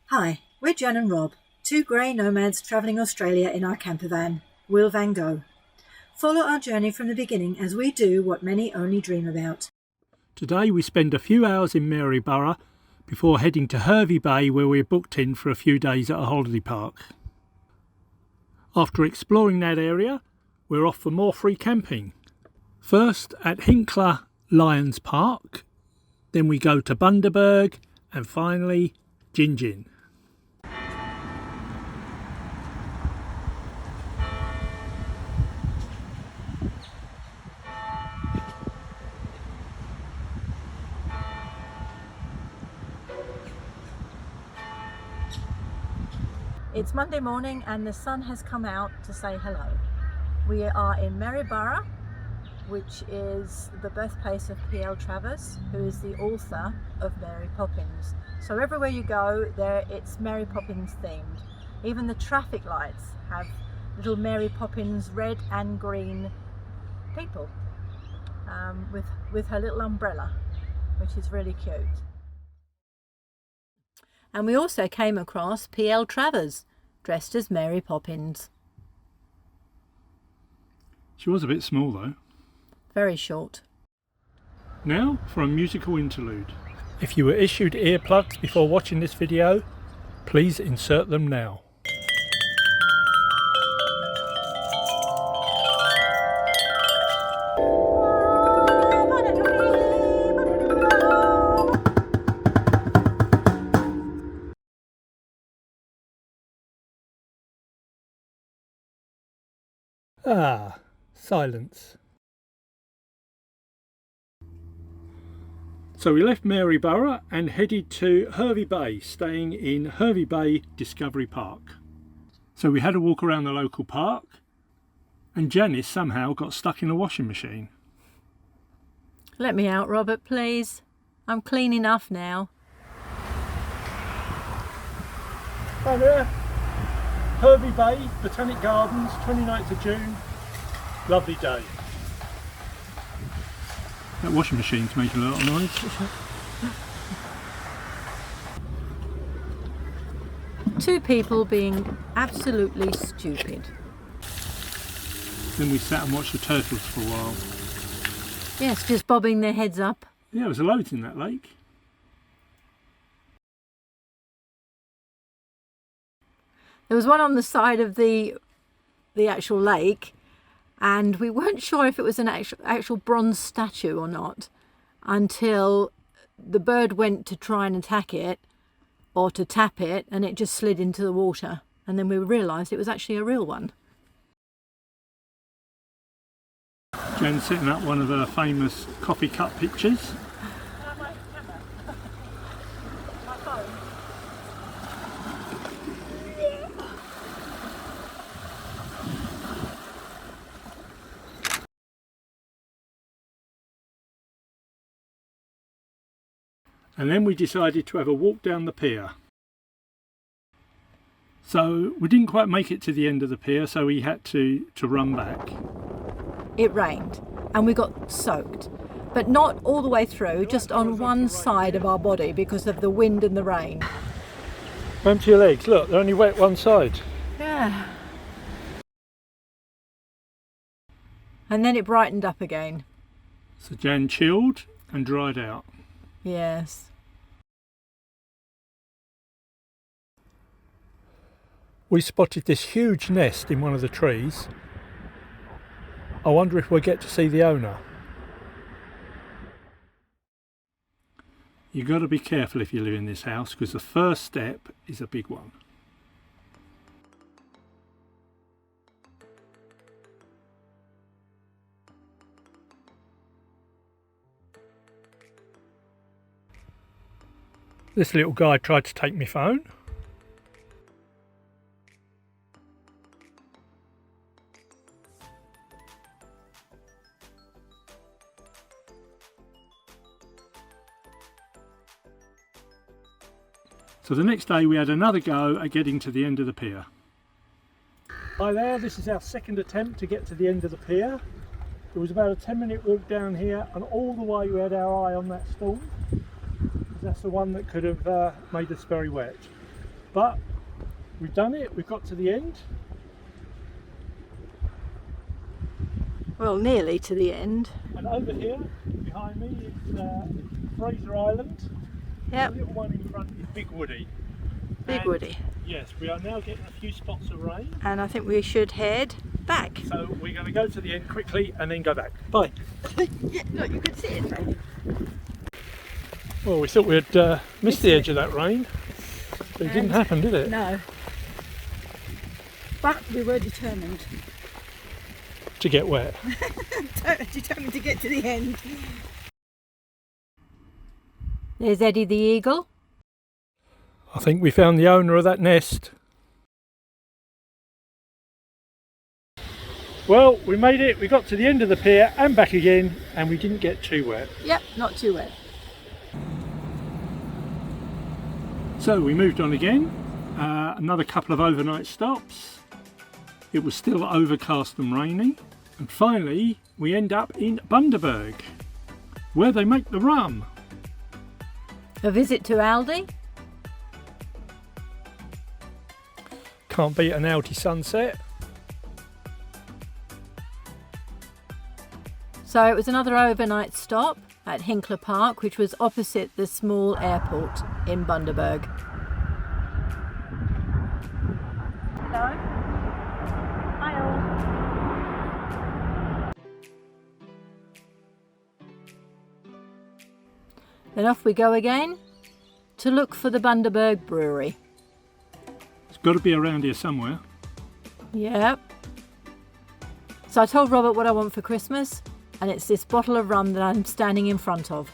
Hi, we're Jen and Rob, two grey nomads travelling Australia in our camper van, Will Van Gogh. Follow our journey from the beginning as we do what many only dream about. Today we spend a few hours in Maryborough before heading to Hevey Bay, where we're booked in for a few days at a holiday park. After exploring that area, we're off for more free camping. First at Hinkler Lions Park, then we go to Bundaberg, and finally Gin. It's Monday morning and the sun has come out to say hello. We are in Maryborough, which is the birthplace of Pier, who is the author of Mary Poppins. So everywhere you go, it's Mary Poppins themed. Even the traffic lights have little Mary Poppins red and green people with her little umbrella, which is really cute. And we also came across P.L. Travers, dressed as Mary Poppins. She was a bit small though. Very short. Now for a musical interlude. If you were issued earplugs before watching this video, please insert them now. Ah, silence. So we left Maryborough and headed to Hevey Bay, staying in Hevey Bay Discovery Park. So we had a walk around the local park, and Janice somehow got stuck in a washing machine. Let me out, Robert, please. I'm clean enough now. Hi there. Hevey Bay, Botanic Gardens, 29th of June. Lovely day. That washing machine's making a lot of noise. Two people being absolutely stupid. Then we sat and watched the turtles for a while. Yes, just bobbing their heads up. Yeah, there was loads in that lake. There was one on the side of the actual lake, and we weren't sure if it was an actual bronze statue or not until the bird went to try and attack it or to tap it, and it just slid into the water, and then we realised it was actually a real one. Jen's setting up one of her famous coffee cup pictures. And then we decided to have a walk down the pier. So we didn't quite make it to the end of the pier, so we had to run back. It rained and we got soaked, but not all the way through, just on one side of our body because of the wind and the rain. Empty your legs, look, they're only wet one side. Yeah. And then it brightened up again. So Jan chilled and dried out. Yes. We spotted this huge nest in one of the trees. I wonder if we'll get to see the owner. You've got to be careful if you live in this house, because the first step is a big one. This little guy tried to take my phone. So the next day we had another go at getting to the end of the pier. Hi there, this is our second attempt to get to the end of the pier. It was about a 10-minute walk down here, and all the way we had our eye on that storm. That's the one that could have made us very wet. but we've done it. We've got to the end. Well, nearly to the end. And over here, behind me, is Fraser Island. Yep. The little one in front is Big Woody. Big And Woody. yes, we are now getting a few spots of rain. And I think we should head back. So we're going to go to the end quickly and then go back. Bye. Yeah, look, you can see it raining. Well, we thought we'd missed the edge of that rain, but it didn't happen, did it? No. But we were determined. To get wet. Determined to get to the end. There's Eddie the eagle. I think we found the owner of that nest. Well, we made it. We got to the end of the pier and back again, and we didn't get too wet. Yep, not too wet. So we moved on again. Another couple of overnight stops. It was still overcast and raining. And finally, we end up in Bundaberg, where they make the rum. A visit to Aldi. Can't beat an Aldi sunset. So it was another overnight stop at Hinkler Park, which was opposite the small airport in Bundaberg. Hello. Hi all. Then off we go again to look for the Bundaberg brewery. It's got to be around here somewhere. Yep. So I told Robert what I want for Christmas, and it's this bottle of rum that I'm standing in front of.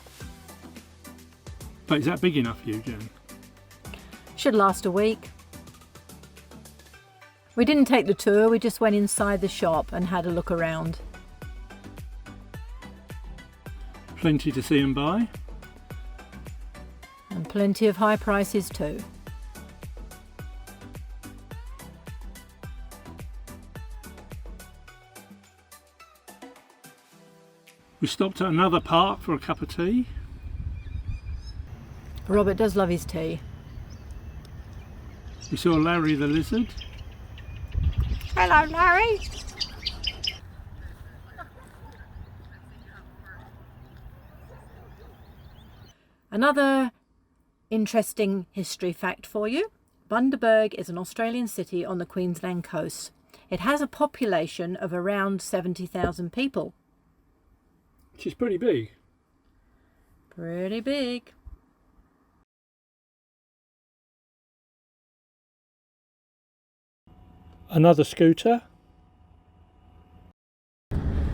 But is that big enough for you, Jen? Should last a week. We didn't take the tour, we just went inside the shop and had a look around. Plenty to see and buy. And plenty of high prices too. We stopped at another park for a cup of tea. Robert does love his tea. We saw Larry the lizard. Hello, Larry. Another interesting history fact for you. Bundaberg is an Australian city on the Queensland coast. It has a population of around 70,000 people. Which is pretty big. Pretty big. Another scooter.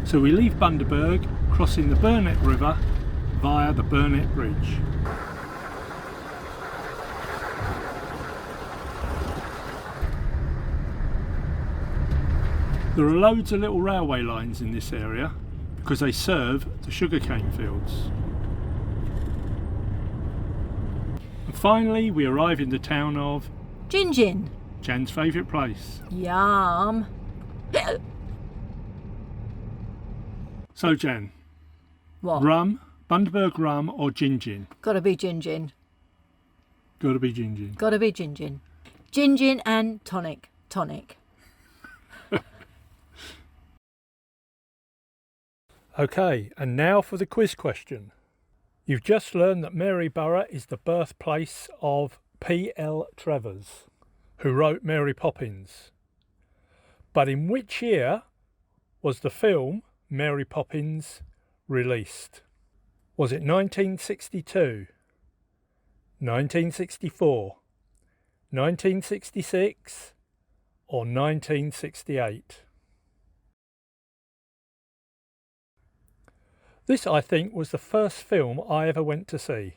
So we leave Bundaberg, crossing the Burnett River via the Burnett Bridge. There are loads of little railway lines in this area because they serve the sugarcane fields. And finally we arrive in the town of Gin. Jan's favourite place. Yum. So Jan, What? rum, Bundaberg rum or gin? Gotta be gin. Gotta be gin. Gotta be gin. Gin and tonic. Okay, and now for the quiz question. You've just learned that Maryborough is the birthplace of P.L. Travers, who wrote Mary Poppins. But in which year was the film Mary Poppins released? Was it 1962, 1964, 1966 or 1968? This, I think, was the first film I ever went to see.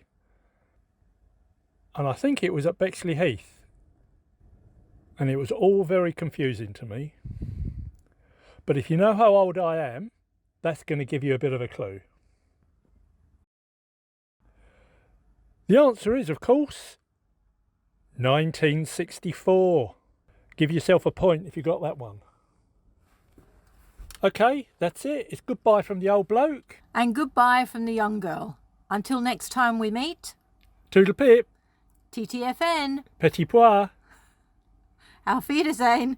And I think it was at Bexley Heath. And it was all very confusing to me. But if you know how old I am, that's going to give you a bit of a clue. The answer is, of course, 1964. Give yourself a point if you got that one. Okay, that's it. It's goodbye from the old bloke. And goodbye from the young girl. Until next time we meet. Toodle pip. TTFN. Petit pois. Auf Wiedersehen.